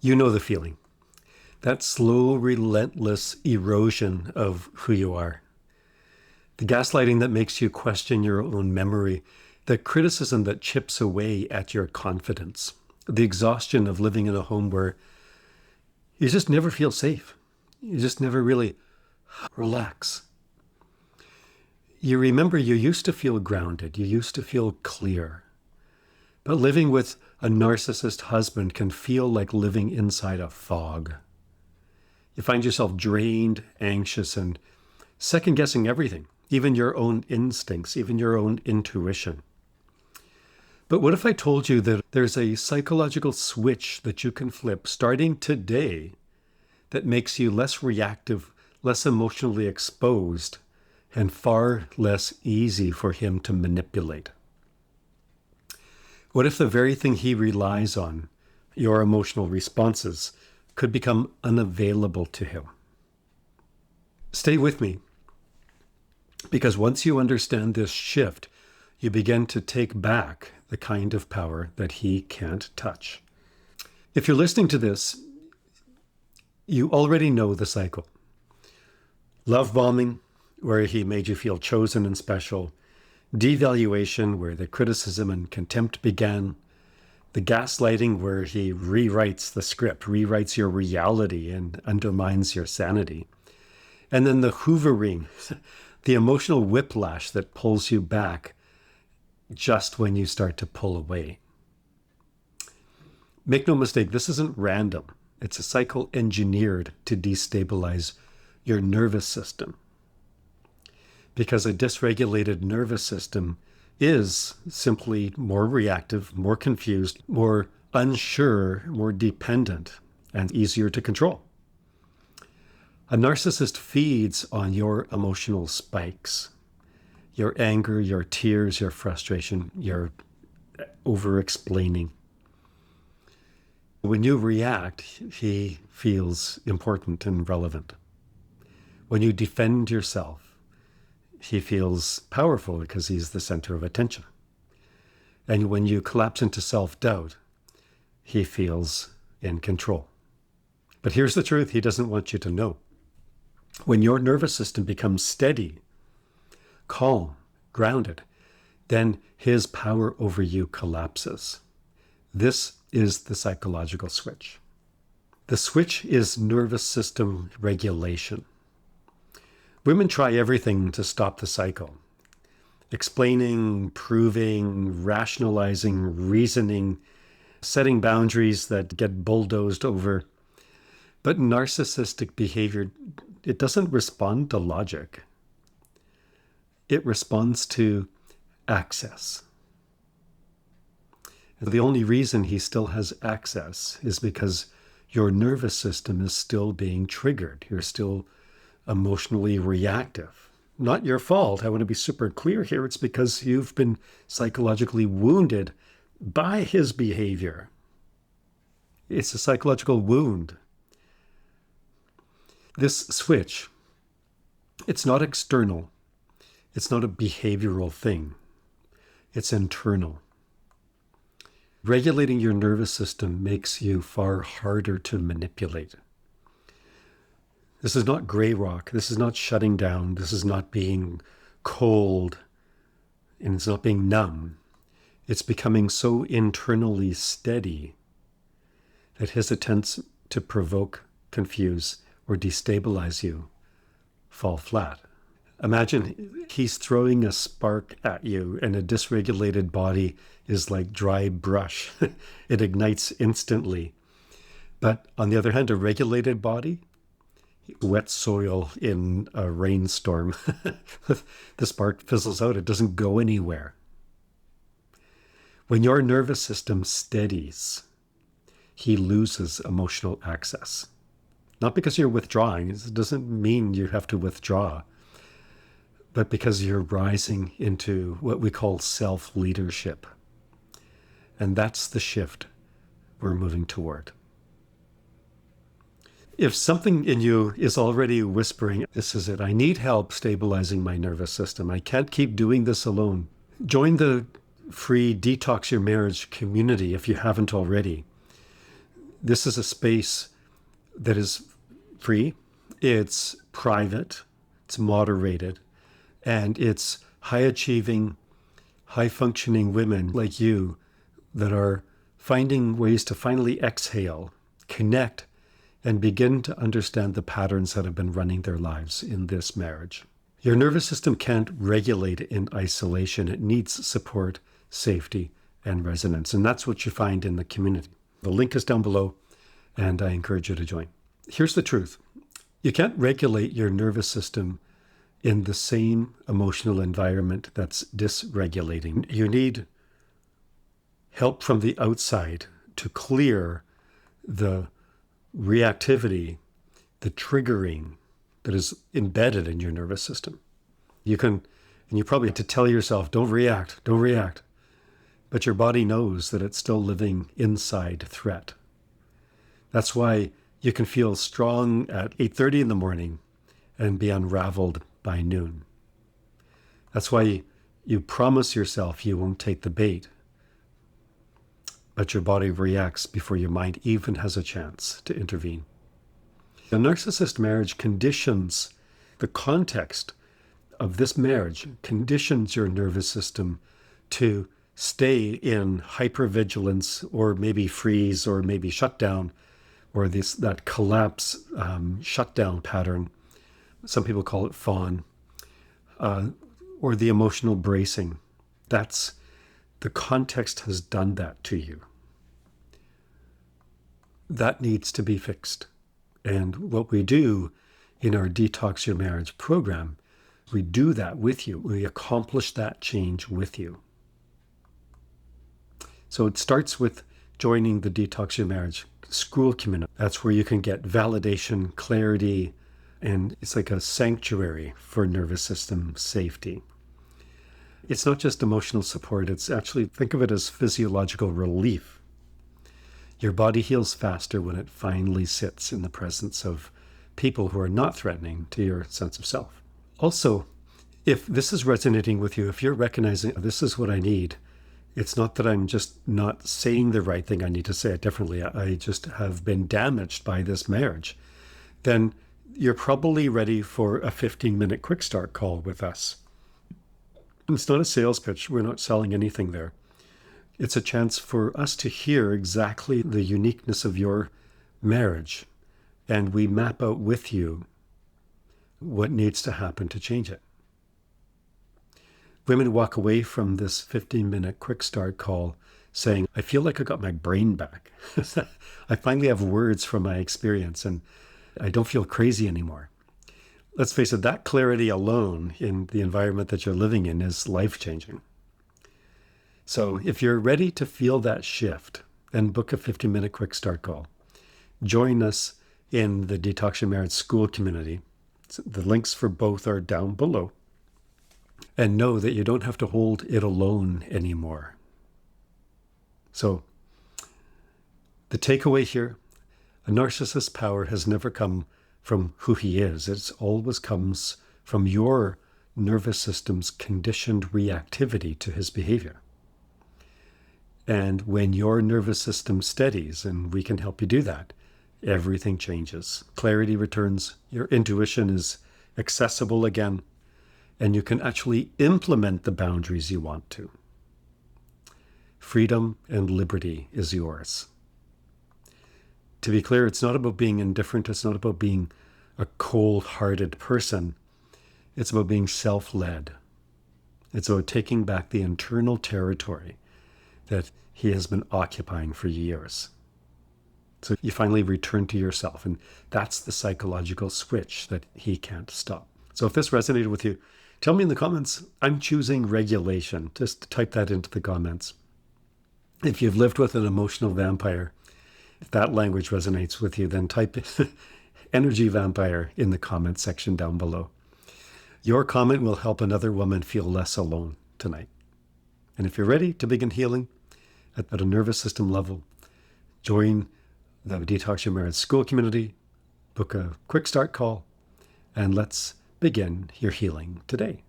You know the feeling. That slow, relentless erosion of who you are. The gaslighting that makes you question your own memory. The criticism that chips away at your confidence. The exhaustion of living in a home where you just never feel safe. You just never really relax. You remember you used to feel grounded. You used to feel clear. But living with a narcissist husband can feel like living inside a fog. You find yourself drained, anxious, and second-guessing everything, even your own instincts, even your own intuition. But what if I told you that there's a psychological switch that you can flip starting today that makes you less reactive, less emotionally exposed, and far less easy for him to manipulate? What if the very thing he relies on, your emotional responses, could become unavailable to him? Stay with me, because once you understand this shift, you begin to take back the kind of power that he can't touch. If you're listening to this, you already know the cycle. Love bombing, where he made you feel chosen and special. Devaluation, where the criticism and contempt began. The gaslighting, where he rewrites the script, rewrites your reality and undermines your sanity. And then the hoovering, the emotional whiplash that pulls you back just when you start to pull away. Make no mistake, this isn't random. It's a cycle engineered to destabilize your nervous system. Because a dysregulated nervous system is simply more reactive, more confused, more unsure, more dependent, and easier to control. A narcissist feeds on your emotional spikes, your anger, your tears, your frustration, your over-explaining. When you react, he feels important and relevant. When you defend yourself, he feels powerful because he's the center of attention. And when you collapse into self-doubt, he feels in control. But here's the truth he doesn't want you to know. When your nervous system becomes steady, calm, grounded, then his power over you collapses. This is the psychological switch. The switch is nervous system regulation. Women try everything to stop the cycle. Explaining, proving, rationalizing, reasoning, setting boundaries that get bulldozed over. But narcissistic behavior, it doesn't respond to logic. It responds to access. The only reason he still has access is because your nervous system is still being triggered. You're still emotionally reactive. Not your fault. I want to be super clear here. It's because you've been psychologically wounded by his behavior. It's a psychological wound. This switch, it's not external. It's not a behavioral thing. It's internal. Regulating your nervous system makes you far harder to manipulate. This is not gray rock. This is not shutting down. This is not being cold. And it's not being numb. It's becoming so internally steady that his attempts to provoke, confuse, or destabilize you fall flat. Imagine he's throwing a spark at you and a dysregulated body is like dry brush. It ignites instantly. But on the other hand, a regulated body, wet soil in a rainstorm, the spark fizzles out. It doesn't go anywhere. When your nervous system steadies, he loses emotional access. Not because you're withdrawing. It doesn't mean you have to withdraw. But because you're rising into what we call self-leadership. And that's the shift we're moving toward. If something in you is already whispering, this is it, I need help stabilizing my nervous system. I can't keep doing this alone. Join the free Detox Your Marriage community if you haven't already. This is a space that is free, it's private, it's moderated, and it's high achieving, high functioning women like you that are finding ways to finally exhale, connect, and begin to understand the patterns that have been running their lives in this marriage. Your nervous system can't regulate in isolation. It needs support, safety, and resonance. And that's what you find in the community. The link is down below, and I encourage you to join. Here's the truth. You can't regulate your nervous system in the same emotional environment that's dysregulating. You need help from the outside to clear the reactivity, the triggering that is embedded in your nervous system. You probably have to tell yourself, don't react. But your body knows that it's still living inside threat. That's why you can feel strong at 8:30 in the morning and be unraveled by noon. That's why you promise yourself you won't take the bait, but your body reacts before your mind even has a chance to intervene. A narcissist marriage conditions the context of this marriage, conditions your nervous system to stay in hypervigilance or maybe freeze or maybe shutdown, or that collapse shutdown pattern. Some people call it fawn, or the emotional bracing. That's the context has done that to you. That needs to be fixed. And what we do in our Detox Your Marriage program, we do that with you. We accomplish that change with you. So it starts with joining the Detox Your Marriage Skool community. That's where you can get validation, clarity, and it's like a sanctuary for nervous system safety. It's not just emotional support. It's actually, think of it as physiological relief. Your body heals faster when it finally sits in the presence of people who are not threatening to your sense of self. Also, if this is resonating with you, if you're recognizing this is what I need, it's not that I'm just not saying the right thing, I need to say it differently, I just have been damaged by this marriage, then you're probably ready for a 15-minute quick start call with us. It's not a sales pitch. We're not selling anything there. It's a chance for us to hear exactly the uniqueness of your marriage, and we map out with you what needs to happen to change it. Women walk away from this 15-minute quick start call saying, I feel like I got my brain back. I finally have words from my experience, and I don't feel crazy anymore. Let's face it, that clarity alone in the environment that you're living in is life-changing. So if you're ready to feel that shift, then book a 15-minute quick start call. Join us in the Detox Your Marriage Skool community. The links for both are down below. And know that you don't have to hold it alone anymore. So the takeaway here, a narcissist's power has never come from who he is. It always comes from your nervous system's conditioned reactivity to his behavior. And when your nervous system steadies, and we can help you do that, everything changes. Clarity returns, your intuition is accessible again, and you can actually implement the boundaries you want to. Freedom and liberty is yours. To be clear, it's not about being indifferent. It's not about being a cold-hearted person. It's about being self-led. It's about taking back the internal territory that he has been occupying for years. So you finally return to yourself, and that's the psychological switch that he can't stop. So if this resonated with you, tell me in the comments, I'm choosing regulation. Just type that into the comments. If you've lived with an emotional vampire, if that language resonates with you, then type energy vampire in the comment section down below. Your comment will help another woman feel less alone tonight. And if you're ready to begin healing at a nervous system level, join the Detox Your Marriage Skool community, book a quick start call, and let's begin your healing today.